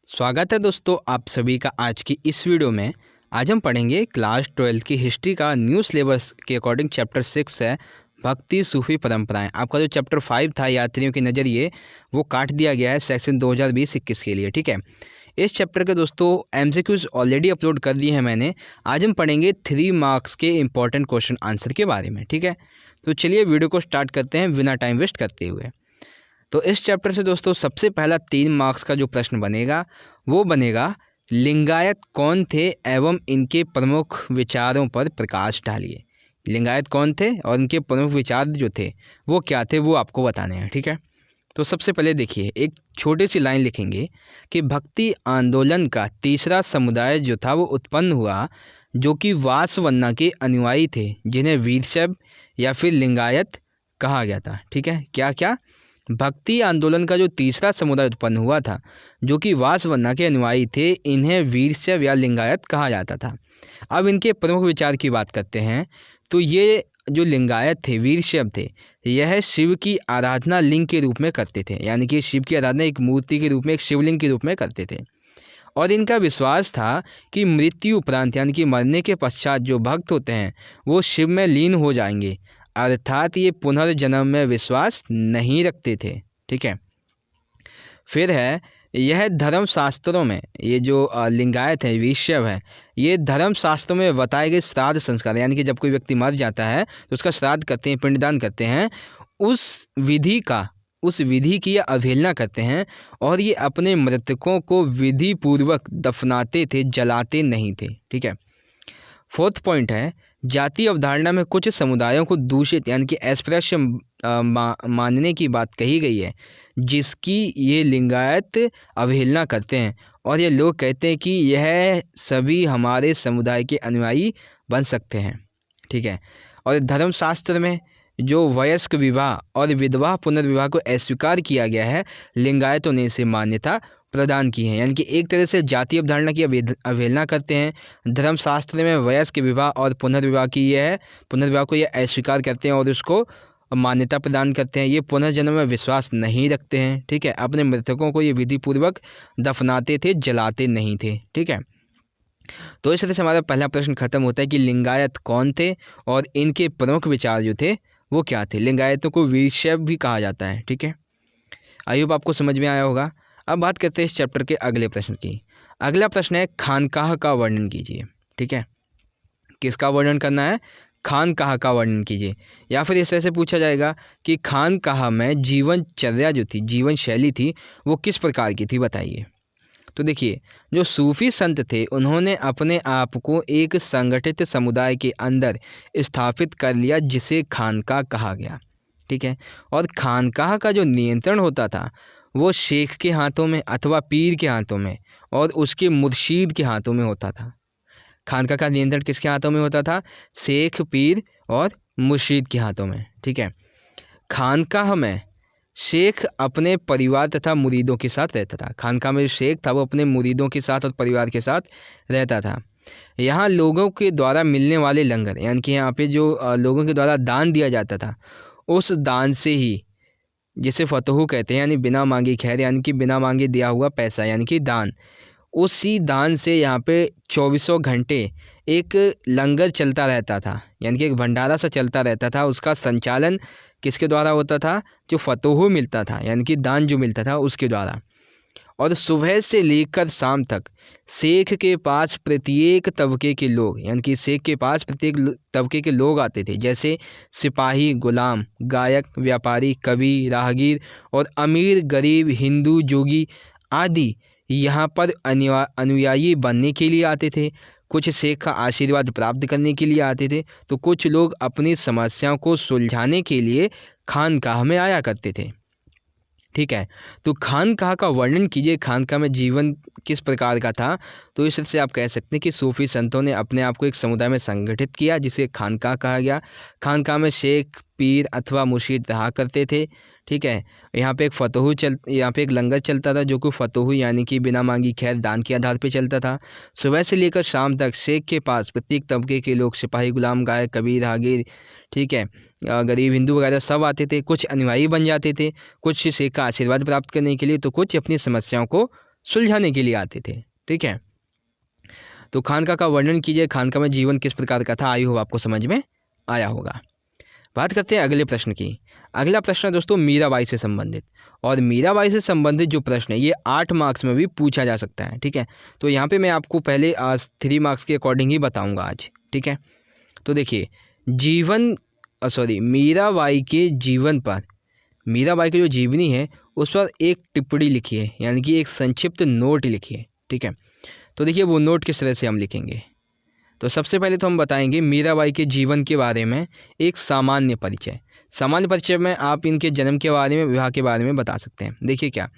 स्वागत है दोस्तों आप सभी का आज की इस वीडियो में। आज हम पढ़ेंगे क्लास 12 की हिस्ट्री का न्यू सिलेबस के अकॉर्डिंग चैप्टर 6 है भक्ति सूफी परंपराएं। आपका जो चैप्टर 5 था यात्रियों के नज़रिए वो काट दिया गया है सेक्शन 2020-21 के लिए। ठीक है, इस चैप्टर के दोस्तों एमसीक्यूज ऑलरेडी अपलोड कर दिए हैं मैंने। आज हम पढ़ेंगे 3 मार्क्स के इंपॉर्टेंट क्वेश्चन आंसर के बारे में। ठीक है, तो चलिए वीडियो को स्टार्ट करते हैं बिना टाइम वेस्ट करते हुए। तो इस चैप्टर से दोस्तों सबसे पहला 3 मार्क्स का जो प्रश्न बनेगा वो बनेगा लिंगायत कौन थे एवं इनके प्रमुख विचारों पर प्रकाश डालिए। लिंगायत कौन थे और इनके प्रमुख विचार जो थे वो क्या थे वो आपको बताने हैं। ठीक है, तो सबसे पहले देखिए एक छोटी सी लाइन लिखेंगे कि भक्ति आंदोलन का तीसरा समुदाय जो था वो उत्पन्न हुआ जो कि वासवन्ना के अनुयायी थे जिन्हें वीरशैव या फिर लिंगायत कहा गया था। ठीक है, क्या क्या भक्ति आंदोलन का जो तीसरा समुदाय उत्पन्न हुआ था जो कि वासवन्ना के अनुयायी थे, इन्हें वीरशैव या लिंगायत कहा जाता था। अब इनके प्रमुख विचार की बात करते हैं तो ये जो लिंगायत थे, वीरशैव थे, यह शिव की आराधना लिंग के रूप में करते थे, यानी कि शिव की आराधना एक मूर्ति के रूप में, एक शिवलिंग के रूप में करते थे। और इनका विश्वास था कि मृत्यु उपरांत यानी कि मरने के पश्चात जो भक्त होते हैं वो शिव में लीन हो जाएंगे, अर्थात ये पुनर्जन्म में विश्वास नहीं रखते थे। ठीक है, फिर है यह धर्मशास्त्रों में, ये जो लिंगायत है, वीरशैव है, ये धर्मशास्त्रों में बताए गए श्राद्ध संस्कार, यानी कि जब कोई व्यक्ति मर जाता है तो उसका श्राद्ध करते हैं, पिंडदान करते हैं, उस विधि की अवहेलना करते हैं और ये अपने मृतकों को विधि पूर्वक दफनाते थे, जलाते नहीं थे। ठीक है, फोर्थ पॉइंट है जाति अवधारणा में कुछ समुदायों को दूषित यानी कि अस्पृश्य मानने की बात कही गई है जिसकी ये लिंगायत अवहेलना करते हैं और ये लोग कहते हैं कि यह सभी हमारे समुदाय के अनुयायी बन सकते हैं। ठीक है, और धर्मशास्त्र में जो वयस्क विवाह और विधवा पुनर्विवाह को अस्वीकार किया गया है, लिंगायतों ने इसे मान्यता प्रदान की है, यानी कि एक तरह से जातीय अवधारणा की अवहेलना करते हैं। धर्मशास्त्र में वयस्क विवाह और पुनर्विवाह को ये अस्वीकार करते हैं और उसको मान्यता प्रदान करते हैं। ये पुनर्जन्म में विश्वास नहीं रखते हैं। ठीक है, अपने मृतकों को ये विधि पूर्वक दफनाते थे, जलाते नहीं थे। ठीक है, तो इस तरह से हमारा पहला प्रश्न खत्म होता है कि लिंगायत कौन थे और इनके प्रमुख विचार जो थे वो क्या थे। लिंगायतों को वीरशैव भी कहा जाता है। ठीक है, आई होप आपको समझ में आया होगा। अब बात करते हैं इस चैप्टर के अगले प्रश्न की। अगला प्रश्न है खानकाह का वर्णन कीजिए। ठीक है, किसका वर्णन करना है? खानकाह का वर्णन कीजिए। या फिर इस तरह से पूछा जाएगा कि खानकाह में जीवनचर्या जो थी, जीवन शैली थी, वो किस प्रकार की थी, बताइए। तो देखिए, जो सूफी संत थे उन्होंने अपने आप को एक संगठित समुदाय के अंदर स्थापित कर लिया जिसे खानकाह कहा गया। ठीक है, और खानकाह का जो नियंत्रण होता था वो शेख के हाथों में अथवा पीर के हाथों में और उसके मुर्शीद के हाथों में होता था। खानकाह का नियंत्रण किसके हाथों में होता था? शेख, पीर और मुर्शीद के हाथों में। ठीक है, खानकाह में शेख अपने परिवार तथा मुरीदों के साथ रहता था। खानकाह में जो शेख था वो अपने मुरीदों के साथ और परिवार के साथ रहता था। यहाँ लोगों के द्वारा मिलने वाले लंगर, यानी कि यहाँ पे जो लोगों के द्वारा दान दिया जाता था, उस दान से ही, जिसे फतहू कहते हैं, यानी बिना मांगे खैर, यानी कि बिना मांगे दिया हुआ पैसा, यानी कि दान, उसी दान से यहाँ पे 24 घंटे एक लंगर चलता रहता था, यानी कि एक भंडारा सा चलता रहता था। उसका संचालन किसके द्वारा होता था? जो फतहू मिलता था, यानी कि दान जो मिलता था उसके द्वारा। और सुबह से लेकर शाम तक शेख के पास प्रत्येक तबके के लोग, यानी कि शेख के पास प्रत्येक तबके के लोग आते थे, जैसे सिपाही, गुलाम, गायक, व्यापारी, कवि, राहगीर और अमीर, गरीब, हिंदू, जोगी आदि यहाँ पर अनुयायी बनने के लिए आते थे। कुछ शेख का आशीर्वाद प्राप्त करने के लिए आते थे, तो कुछ लोग अपनी समस्याओं को सुलझाने के लिए खानकाह में आया करते थे। ठीक है, तो खानकाह का वर्णन कीजिए, खानकाह में जीवन किस प्रकार का था। तो इस तरह से आप कह सकते हैं कि सूफी संतों ने अपने आप को एक समुदाय में संगठित किया जिसे खानकाह कहा गया। खानकाह में शेख, पीर अथवा मुर्शीद रहा करते थे। ठीक है, यहाँ पे एक लंगर चलता था जो कि फतहू यानी कि बिना मांगी खैर दान के आधार पर चलता था। सुबह से लेकर शाम तक शेख के पास प्रत्येक तबके के लोग, सिपाही, गुलाम, गायक, कबीर, राहगीर, ठीक है, गरीब, हिंदू वगैरह सब आते थे। कुछ अनुयायी बन जाते थे, कुछ शेख का आशीर्वाद प्राप्त करने के लिए, तो कुछ अपनी समस्याओं को सुलझाने के लिए आते थे। ठीक है, तो खानका का वर्णन कीजिए, खानका में जीवन किस प्रकार का था। आई होप आपको समझ में आया होगा। बात करते हैं अगले प्रश्न की। अगला प्रश्न है दोस्तों मीराबाई से संबंधित, और मीराबाई से संबंधित जो प्रश्न है ये 8 मार्क्स में भी पूछा जा सकता है। ठीक है, तो यहाँ पे मैं आपको पहले 3 मार्क्स के अकॉर्डिंग ही बताऊँगा आज। ठीक है, तो देखिए मीराबाई के जीवन पर, मीराबाई की जो जीवनी है उस पर एक टिप्पणी लिखी है, यानी कि एक संक्षिप्त नोट लिखी है। ठीक है, तो देखिए वो नोट किस तरह से हम लिखेंगे। तो सबसे पहले तो हम बताएंगे मीराबाई के जीवन के बारे में एक सामान्य परिचय। सामान्य परिचय में आप इनके जन्म के बारे में, विवाह के बारे में बता सकते हैं। देखिए क्या,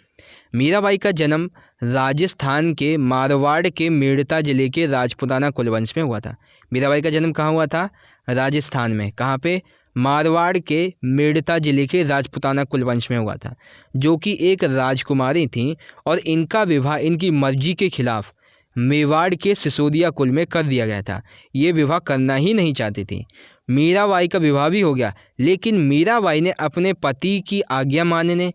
मीराबाई का जन्म राजस्थान के मारवाड़ के मेड़ता जिले के राजपुताना कुलवंश में हुआ था। मीराबाई का जन्म कहाँ हुआ था? राजस्थान में। कहाँ पे? मारवाड़ के मेड़ता जिले के राजपुताना कुलवंश में हुआ था, जो कि एक राजकुमारी थी, और इनका विवाह इनकी मर्जी के खिलाफ मेवाड़ के सिसोदिया कुल में कर दिया गया था। ये विवाह करना ही नहीं चाहती थी। मीराबाई का विवाह भी हो गया, लेकिन मीराबाई ने अपने पति की आज्ञा मानने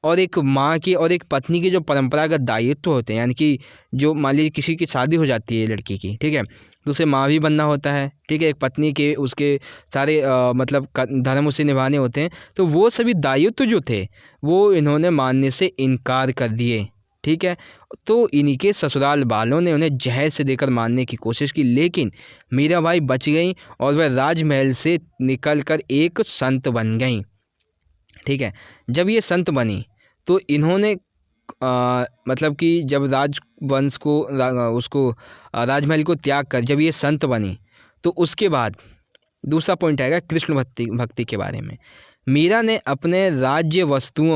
और एक माँ के और एक पत्नी के जो परंपरागत दायित्व होते हैं, यानी कि जो मान लीजिए किसी की शादी हो जाती है लड़की की, ठीक है, तो उसे माँ भी बनना होता है। ठीक है, एक पत्नी के उसके सारे मतलब धर्म उसे निभाने होते हैं, तो वो सभी दायित्व जो थे वो इन्होंने मानने से इनकार कर दिए। ठीक है, तो इन्हीं के ससुराल वालों ने उन्हें जहर से देकर मारने की कोशिश की, लेकिन मीराबाई बच गई और वह राजमहल से निकलकर एक संत बन गई। ठीक है, जब ये संत बनी तो इन्होंने मतलब कि जब राजवंश को उसको राजमहल को त्याग कर जब ये संत बनी, तो उसके बाद दूसरा पॉइंट आएगा कृष्ण भक्ति के बारे में। मीरा ने अपने राजवस्त्र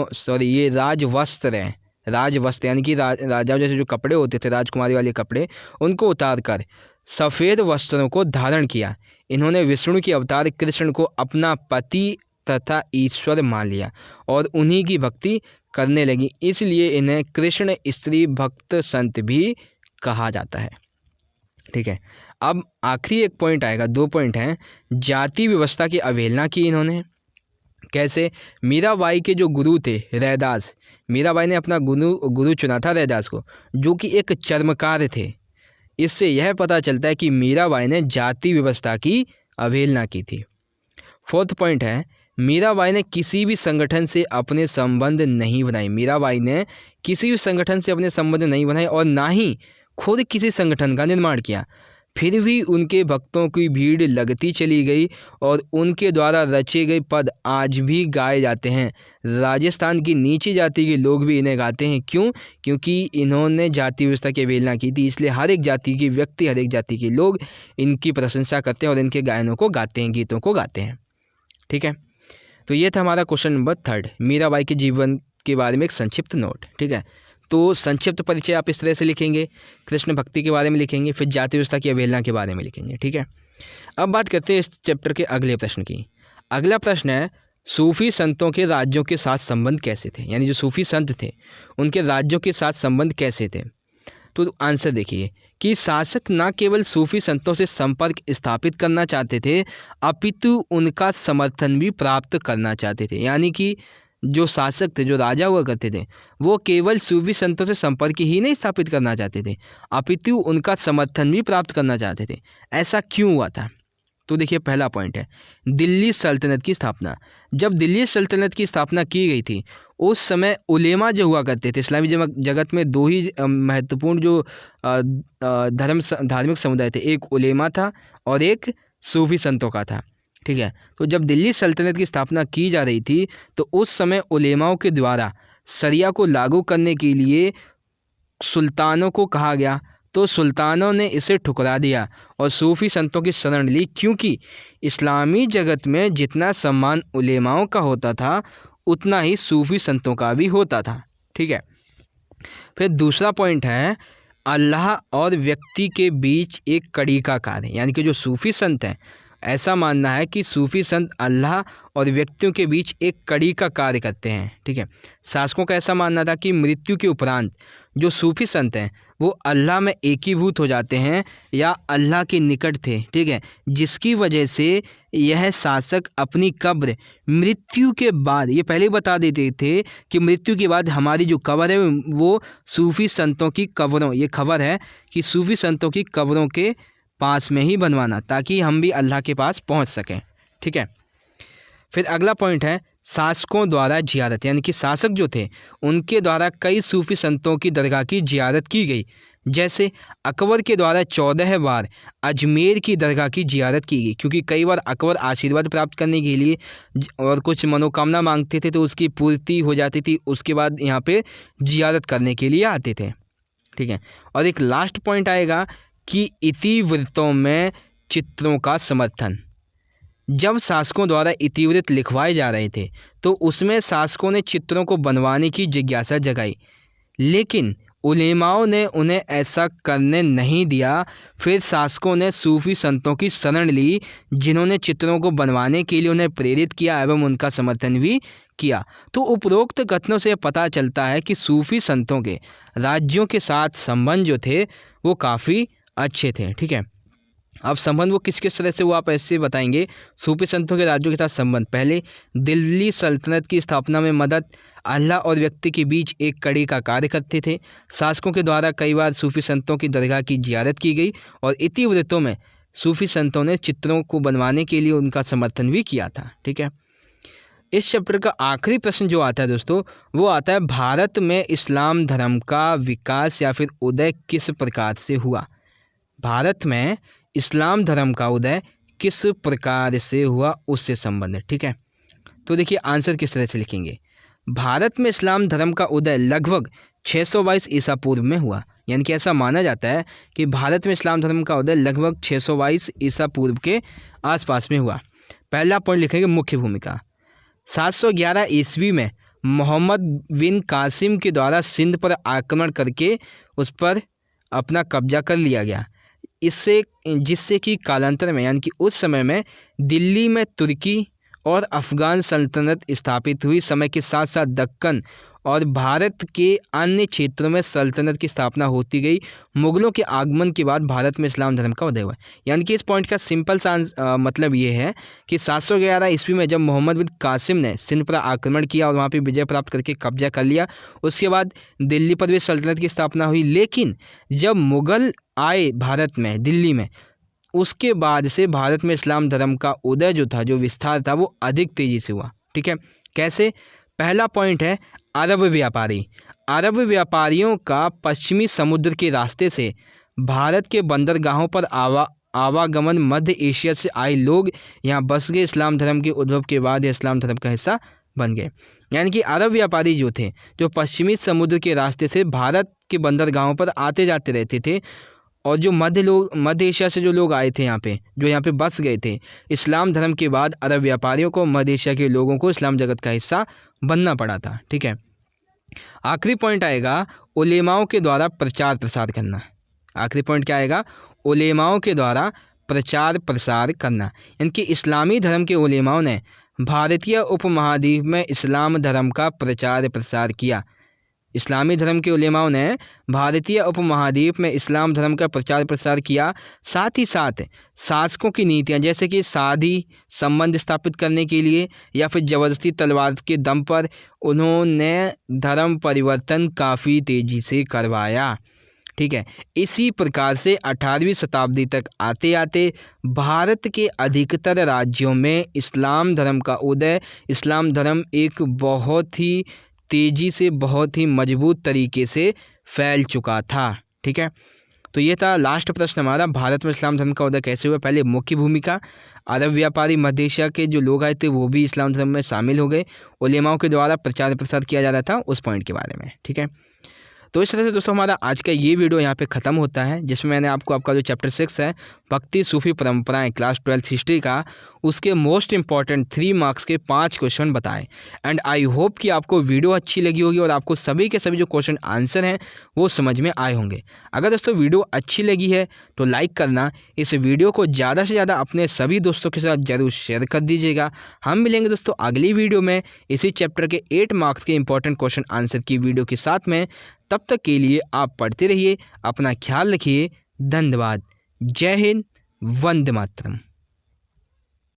यानी कि राजाओं जैसे जो कपड़े होते थे, राजकुमारी वाले कपड़े, उनको उतार कर सफ़ेद वस्त्रों को धारण किया। इन्होंने विष्णु के अवतार कृष्ण को अपना पति तथा ईश्वर मान लिया और उन्हीं की भक्ति करने लगी, इसलिए इन्हें कृष्ण स्त्री भक्त संत भी कहा जाता है। ठीक है, अब आखिरी एक पॉइंट आएगा, 2 पॉइंट हैं। जाति व्यवस्था की अवहेलना की इन्होंने। कैसे? मीराबाई के जो गुरु थे रैदास, मीराबाई ने अपना गुरु चुना था रैदास को, जो कि एक चर्मकार थे। इससे यह पता चलता है कि मीराबाई ने जाति व्यवस्था की अवहेलना की थी। 4th पॉइंट है, मीराबाई ने किसी भी संगठन से अपने संबंध नहीं बनाए। मीराबाई ने किसी भी संगठन से अपने संबंध नहीं बनाए और ना ही खुद किसी संगठन का निर्माण किया। फिर भी उनके भक्तों की भीड़ लगती चली गई और उनके द्वारा रचे गए पद आज भी गाए जाते हैं। राजस्थान की नीची जाति के लोग भी इन्हें गाते हैं। क्यों? क्योंकि इन्होंने जाति व्यवस्था की अवहेलना की थी, इसलिए हर एक जाति के व्यक्ति, हर एक जाति के लोग इनकी प्रशंसा करते हैं और इनके गायनों को गाते हैं, गीतों को गाते हैं। ठीक है, तो ये था हमारा क्वेश्चन नंबर 3, मीराबाई के जीवन के बारे में एक संक्षिप्त नोट। ठीक है, तो संक्षिप्त परिचय आप इस तरह से लिखेंगे, कृष्ण भक्ति के बारे में लिखेंगे, फिर जाति व्यवस्था की अवहेलना के बारे में लिखेंगे। ठीक है, अब बात करते हैं इस चैप्टर के अगले प्रश्न की। अगला प्रश्न है, सूफी संतों के राज्यों के साथ संबंध कैसे थे? यानी जो सूफी संत थे उनके राज्यों के साथ संबंध कैसे थे? तो आंसर देखिए कि शासक न केवल सूफी संतों से संपर्क स्थापित करना चाहते थे, अपितु उनका समर्थन भी प्राप्त करना चाहते थे। यानी कि जो शासक थे, जो राजा हुआ करते थे, वो केवल सूफी संतों से संपर्क ही नहीं स्थापित करना चाहते थे, अपितु उनका समर्थन भी प्राप्त करना चाहते थे। ऐसा क्यों हुआ था? तो देखिए, पहला पॉइंट है दिल्ली सल्तनत की स्थापना। जब दिल्ली सल्तनत की स्थापना की गई थी, उस समय उलेमा जो हुआ करते थे, इस्लामी जगत में 2 ही महत्वपूर्ण जो धार्मिक समुदाय थे, एक उलेमा था और एक सूफी संतों का था। ठीक है, तो जब दिल्ली सल्तनत की स्थापना की जा रही थी तो उस समय उलेमाओं के द्वारा शरिया को लागू करने के लिए सुल्तानों को कहा गया, तो सुल्तानों ने इसे ठुकरा दिया और सूफी संतों की शरण ली, क्योंकि इस्लामी जगत में जितना सम्मान उलेमाओं का होता था उतना ही सूफी संतों का भी होता था। ठीक है, फिर दूसरा पॉइंट है अल्लाह और व्यक्ति के बीच एक कड़ी का कार्य। यानी कि जो सूफी संत हैं, ऐसा मानना है कि सूफी संत अल्लाह और व्यक्तियों के बीच एक कड़ी का कार्य करते हैं। ठीक है, शासकों का ऐसा मानना था कि मृत्यु के उपरांत जो सूफी संत हैं वो अल्लाह में एकीभूत हो जाते हैं या अल्लाह के निकट थे, ठीक है, जिसकी वजह से यह शासक अपनी कब्र मृत्यु के बाद, ये पहले ही बता देते थे कि मृत्यु के बाद हमारी जो कब्र है वो सूफी संतों की कब्रों, ये खबर है कि सूफी संतों की कब्रों के पास में ही बनवाना, ताकि हम भी अल्लाह के पास पहुंच सकें, ठीक है। फिर अगला पॉइंट है शासकों द्वारा जियारत, यानी कि शासक जो थे उनके द्वारा कई सूफी संतों की दरगाह की जियारत की गई। जैसे अकबर के द्वारा 14 बार अजमेर की दरगाह की जियारत की गई, क्योंकि कई बार अकबर आशीर्वाद प्राप्त करने के लिए और कुछ मनोकामना मांगते थे तो उसकी पूर्ति हो जाती थी, उसके बाद यहाँ पे जियारत करने के लिए आते थे, ठीक है। और एक लास्ट पॉइंट आएगा कि इतिवृत्तों में चित्रों का समर्थन। जब शासकों द्वारा इतिवृत्त लिखवाए जा रहे थे तो उसमें शासकों ने चित्रों को बनवाने की जिज्ञासा जगाई, लेकिन उलेमाओं ने उन्हें ऐसा करने नहीं दिया। फिर शासकों ने सूफी संतों की शरण ली, जिन्होंने चित्रों को बनवाने के लिए उन्हें प्रेरित किया एवं उनका समर्थन भी किया। तो उपरोक्त कथनों से पता चलता है कि सूफी संतों के राज्यों के साथ संबंध जो थे वो काफ़ी अच्छे थे, ठीक है। अब संबंध वो किस किस तरह से, वो आप ऐसे बताएंगे। सूफी संतों के राज्यों के साथ संबंध, पहले दिल्ली सल्तनत की स्थापना में मदद, अल्लाह और व्यक्ति के बीच एक कड़ी का कार्य करते थे। शासकों के द्वारा कई बार सूफी संतों की दरगाह की जियारत की गई और इतिवृत्तों में सूफी संतों ने चित्रों को बनवाने के लिए उनका समर्थन भी किया था, ठीक है। इस चैप्टर का आखिरी प्रश्न जो आता है दोस्तों, वो आता है भारत में इस्लाम धर्म का विकास या फिर उदय किस प्रकार से हुआ। भारत में इस्लाम धर्म का उदय किस प्रकार से हुआ उससे संबंधित, ठीक है। तो देखिए आंसर किस तरह से लिखेंगे। भारत में इस्लाम धर्म का उदय लगभग 622 ईसा पूर्व में हुआ, यानी कि ऐसा माना जाता है कि भारत में इस्लाम धर्म का उदय लगभग 622 ईसा पूर्व के आसपास में हुआ। पहला पॉइंट लिखेंगे मुख्य भूमिका। 711 ईस्वी में मोहम्मद बिन कासिम के द्वारा सिंध पर आक्रमण करके उस पर अपना कब्जा कर लिया गया, जिससे कि कालांतर में, यानी कि उस समय में दिल्ली में तुर्की और अफ़गान सल्तनत स्थापित हुई। समय के साथ साथ दक्कन और भारत के अन्य क्षेत्रों में सल्तनत की स्थापना होती गई। मुग़लों के आगमन के बाद भारत में इस्लाम धर्म का उदय हुआ। यानी कि इस पॉइंट का सिंपल सा मतलब ये है कि 711 ईस्वी में जब मोहम्मद बिन कासिम ने सिंध पर आक्रमण किया और वहाँ पे विजय प्राप्त करके कब्जा कर लिया, उसके बाद दिल्ली पर भी सल्तनत की स्थापना हुई। लेकिन जब मुग़ल आए भारत में, दिल्ली में, उसके बाद से भारत में इस्लाम धर्म का उदय जो था, जो विस्तार था, वो अधिक तेज़ी से हुआ, ठीक है। कैसे? पहला पॉइंट है अरब व्यापारी। अरब व्यापारियों का पश्चिमी समुद्र के रास्ते से भारत के बंदरगाहों पर आवागमन, मध्य एशिया से आए लोग यहाँ बस गए। इस्लाम धर्म के उद्भव के बाद ये इस्लाम धर्म का हिस्सा बन गए। यानी कि अरब व्यापारी जो थे, जो पश्चिमी समुद्र के रास्ते से भारत के बंदरगाहों पर आते जाते रहते थे, और जो मध्य एशिया से जो लोग आए थे यहाँ पे, जो यहाँ पे बस गए थे, इस्लाम धर्म के बाद अरब व्यापारियों को, मध्य एशिया के लोगों को इस्लाम जगत का हिस्सा बनना पड़ा था, ठीक है। आखिरी पॉइंट आएगा उलेमाओं के द्वारा प्रचार प्रसार करना। आखिरी पॉइंट क्या आएगा? उलेमाओं के द्वारा प्रचार प्रसार करना। इनके इस्लामी धर्म के उलेमाओं ने भारतीय उपमहाद्वीप में इस्लाम धर्म का प्रचार प्रसार किया। इस्लामी धर्म के उलेमाओं ने भारतीय उपमहाद्वीप में इस्लाम धर्म का प्रचार प्रसार किया। साथ ही साथ शासकों की नीतियां, जैसे कि शादी संबंध स्थापित करने के लिए या फिर ज़बरदस्ती तलवार के दम पर, उन्होंने धर्म परिवर्तन काफ़ी तेज़ी से करवाया, ठीक है। इसी प्रकार से 18वीं शताब्दी तक आते आते भारत के अधिकतर राज्यों में इस्लाम धर्म का उदय, इस्लाम धर्म एक बहुत ही तेज़ी से, बहुत ही मजबूत तरीके से फैल चुका था, ठीक है। तो ये था लास्ट प्रश्न हमारा, भारत में इस्लाम धर्म का उदय कैसे हुआ। पहले मुख्य भूमिका, अरब व्यापारी, मध्य एशिया के जो लोग आए थे वो भी इस्लाम धर्म में शामिल हो गए, उलेमाओं के द्वारा प्रचार प्रसार किया जा रहा था, उस पॉइंट के बारे में, ठीक है। तो इस तरह से दोस्तों हमारा आज का ये वीडियो यहाँ पे ख़त्म होता है, जिसमें मैंने आपका जो चैप्टर 6 है भक्ति सूफी परंपराएं, क्लास 12 हिस्ट्री का, उसके मोस्ट इंपॉर्टेंट 3 मार्क्स के 5 क्वेश्चन बताए। एंड आई होप कि आपको वीडियो अच्छी लगी होगी और आपको सभी के सभी जो क्वेश्चन आंसर हैं वो समझ में आए होंगे। अगर दोस्तों वीडियो अच्छी लगी है तो लाइक करना, इस वीडियो को ज़्यादा से ज़्यादा अपने सभी दोस्तों के साथ ज़रूर शेयर कर दीजिएगा। हम मिलेंगे दोस्तों अगली वीडियो में इसी चैप्टर के 8 मार्क्स के इंपॉर्टेंट क्वेश्चन आंसर की वीडियो के साथ में। तब तक के लिए आप पढ़ते रहिए, अपना ख्याल रखिए। धन्यवाद। जय हिंद, वंदे मातरम।